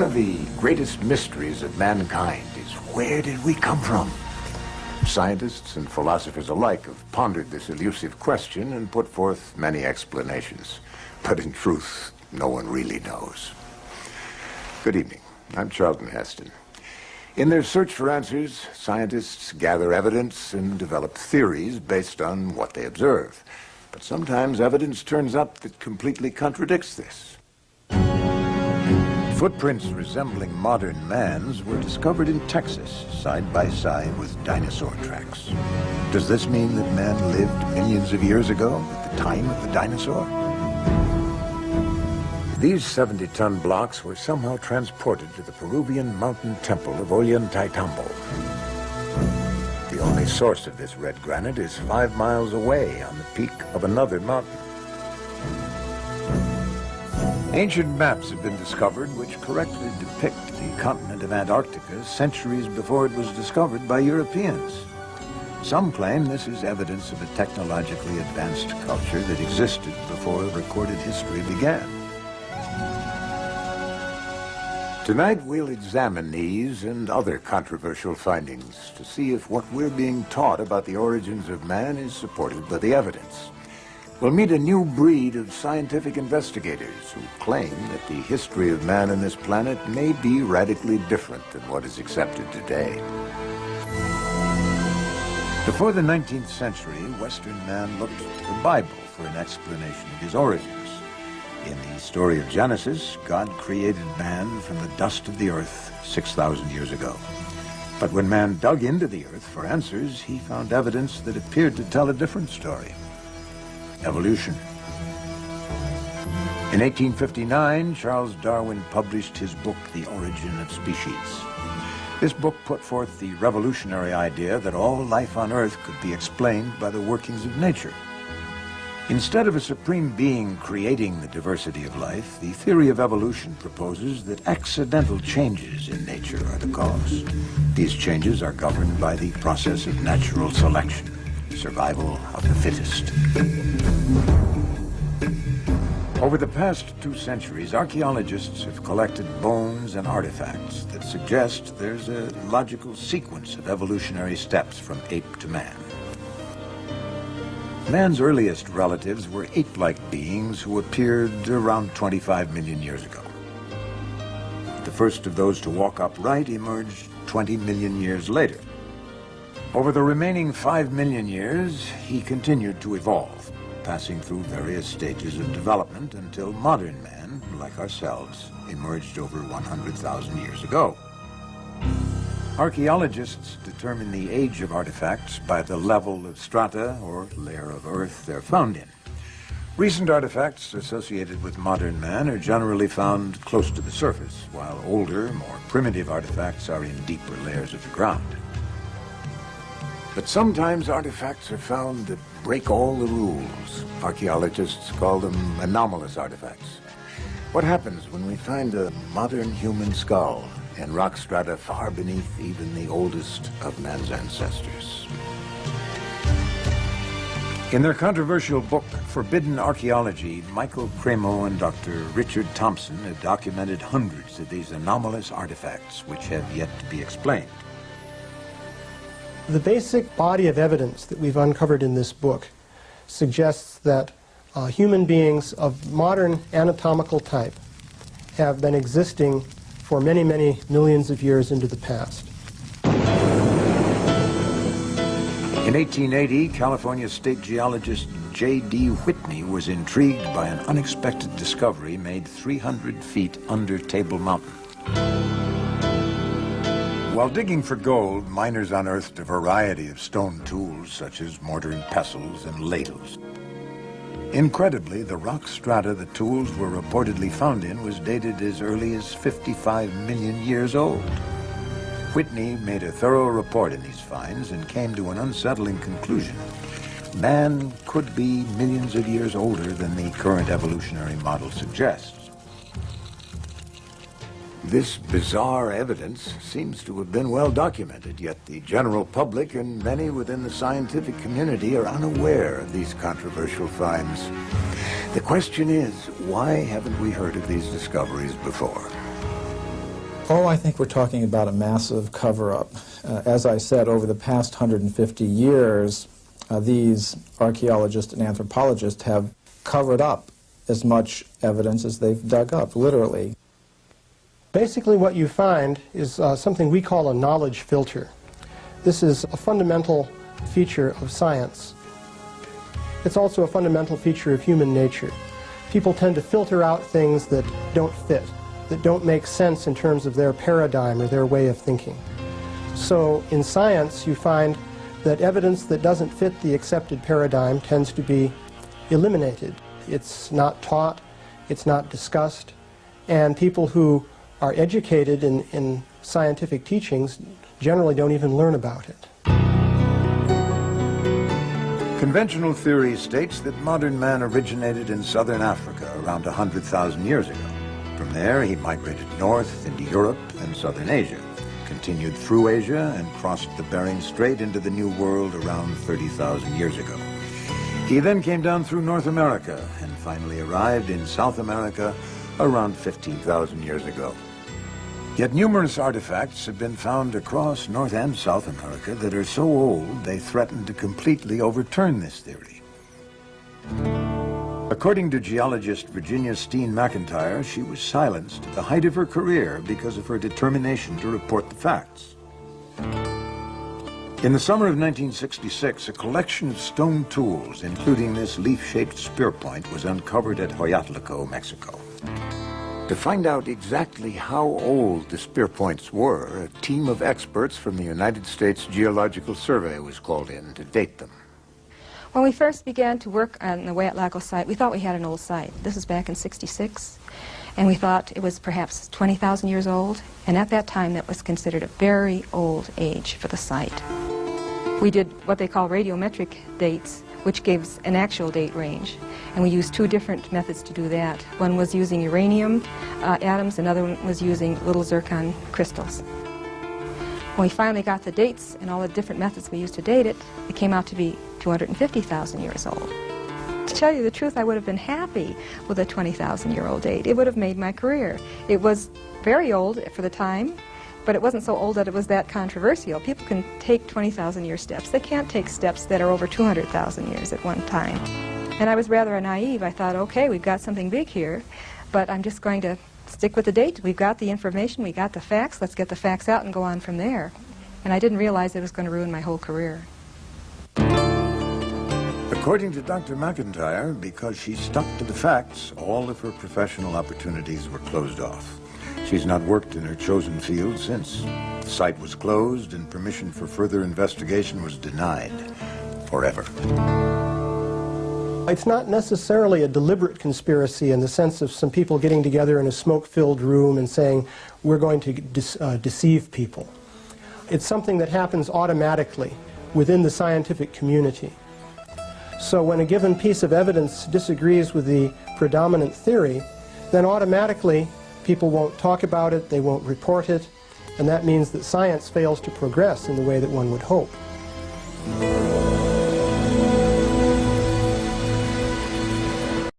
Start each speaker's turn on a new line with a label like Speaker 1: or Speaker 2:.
Speaker 1: of the greatest mysteries of mankind is where did we come from? Scientists and philosophers alike have pondered this elusive question and put forth many explanations. But in truth, no one really knows. Good evening. I'm Charlton Heston. In their search for answers, scientists gather evidence and develop theories based on what they observe. But sometimes evidence turns up that completely contradicts this. Footprints resembling modern man's were discovered in Texas, side by side with dinosaur tracks. Does this mean that man lived millions of years ago, at the time of the dinosaur? These 70-ton blocks were somehow transported to the Peruvian mountain temple of Ollantaytambo. The only source of this red granite is 5 miles away on the peak of another mountain. Ancient maps have been discovered which correctly depict the continent of Antarctica centuries before it was discovered by Europeans. Some claim this is evidence of a technologically advanced culture that existed before recorded history began. Tonight we'll examine these and other controversial findings to see if what we're being taught about the origins of man is supported by the evidence. We'll meet a new breed of scientific investigators who claim that the history of man on this planet may be radically different than what is accepted today. Before the 19th century, Western man looked to the Bible for an explanation of his origins. In the story of Genesis, God created man from the dust of the earth 6,000 years ago. But when man dug into the earth for answers, he found evidence that appeared to tell a different story. Evolution. In 1859, Charles Darwin published his book, The Origin of Species. This book put forth the revolutionary idea that all life on Earth could be explained by the workings of nature. Instead of a supreme being creating the diversity of life, the theory of evolution proposes that accidental changes in nature are the cause. These changes are governed by the process of natural selection, survival of the fittest. Over the past 2 centuries, archaeologists have collected bones and artifacts that suggest there's a logical sequence of evolutionary steps from ape to man. Man's earliest relatives were ape-like beings who appeared around 25 million years ago. The first of those to walk upright emerged 20 million years later. Over the remaining 5 million years, he continued to evolve, passing through various stages of development until modern man, like ourselves, emerged over 100,000 years ago. Archaeologists determine the age of artifacts by the level of strata or layer of earth they're found in. Recent artifacts associated with modern man are generally found close to the surface, while older, more primitive artifacts are in deeper layers of the ground. But sometimes artifacts are found that break all the rules. Archaeologists call them anomalous artifacts. What happens when we find a modern human skull in rock strata far beneath even the oldest of man's ancestors? In their controversial book, Forbidden Archaeology, Michael Cremo and Dr. Richard Thompson have documented hundreds of these anomalous artifacts which have yet to be explained.
Speaker 2: The basic body of evidence that we've uncovered in this book suggests that human beings of modern anatomical type have been existing for many, many millions of years into the past.
Speaker 1: In 1880, California state geologist J.D. Whitney was intrigued by an unexpected discovery made 300 feet under Table Mountain. While digging for gold, miners unearthed a variety of stone tools such as mortar and pestles and ladles. Incredibly, the rock strata the tools were reportedly found in was dated as early as 55 million years old. Whitney made a thorough report in these finds and came to an unsettling conclusion. Man could be millions of years older than the current evolutionary model suggests. This bizarre evidence seems to have been well documented, yet the general public and many within the scientific community are unaware of these controversial finds. The question is, why haven't we heard of these discoveries before?
Speaker 3: Oh, I think we're talking about a massive cover-up. As I said, over the past 150 years, these archaeologists and anthropologists have covered up as much evidence as they've dug up, literally.
Speaker 2: Basically what you find is something we call a knowledge filter. This is a fundamental feature of science. It's also a fundamental feature of human nature. People tend to filter out things that don't fit, that don't make sense in terms of their paradigm or their way of thinking. So in science you find that evidence that doesn't fit the accepted paradigm tends to be eliminated. It's not taught, it's not discussed, and people who are educated in scientific teachings generally don't even learn about it.
Speaker 1: Conventional theory states that modern man originated in southern Africa around 100,000 years ago. From there, he migrated north into Europe and southern Asia, continued through Asia, and crossed the Bering Strait into the New World around 30,000 years ago. He then came down through North America and finally arrived in South America around 15,000 years ago. Yet numerous artifacts have been found across North and South America that are so old they threaten to completely overturn this theory. According to geologist Virginia Steen McIntyre, she was silenced at the height of her career because of her determination to report the facts. In the summer of 1966, a collection of stone tools, including this leaf-shaped spear point, was uncovered at Huayatlaco, Mexico. To find out exactly how old the spear points were, a team of experts from the United States Geological Survey was called in to date them.
Speaker 4: When we first began to work on the Huayatlaco site, we thought we had an old site. This was back in '66, and we thought it was perhaps 20,000 years old, and at that time that was considered a very old age for the site. We did what they call radiometric dates, which gives an actual date range, and we used two different methods to do that. One was using uranium atoms, another one was using little zircon crystals. When we finally got the dates and all the different methods we used to date it, it came out to be 250,000 years old. To tell you the truth, I would have been happy with a 20,000-year-old date. It would have made my career. It was very old for the time, but it wasn't so old that it was that controversial. People can take 20,000-year steps. They can't take steps that are over 200,000 years at one time. And I was rather naive. I thought, okay, we've got something big here, but I'm just going to stick with the date. We've got the information, we got the facts, let's get the facts out and go on from there. And I didn't realize it was going to ruin my whole career.
Speaker 1: According to Dr. McIntyre, because she stuck to the facts, all of her professional opportunities were closed off. She's not worked in her chosen field since. The site was closed and permission for further investigation was denied forever.
Speaker 2: It's not necessarily a deliberate conspiracy in the sense of some people getting together in a smoke-filled room and saying, we're going to deceive people. It's something that happens automatically within the scientific community. So when a given piece of evidence disagrees with the predominant theory, then automatically people won't talk about it, they won't report it, and that means that science fails to progress in the way that one would hope.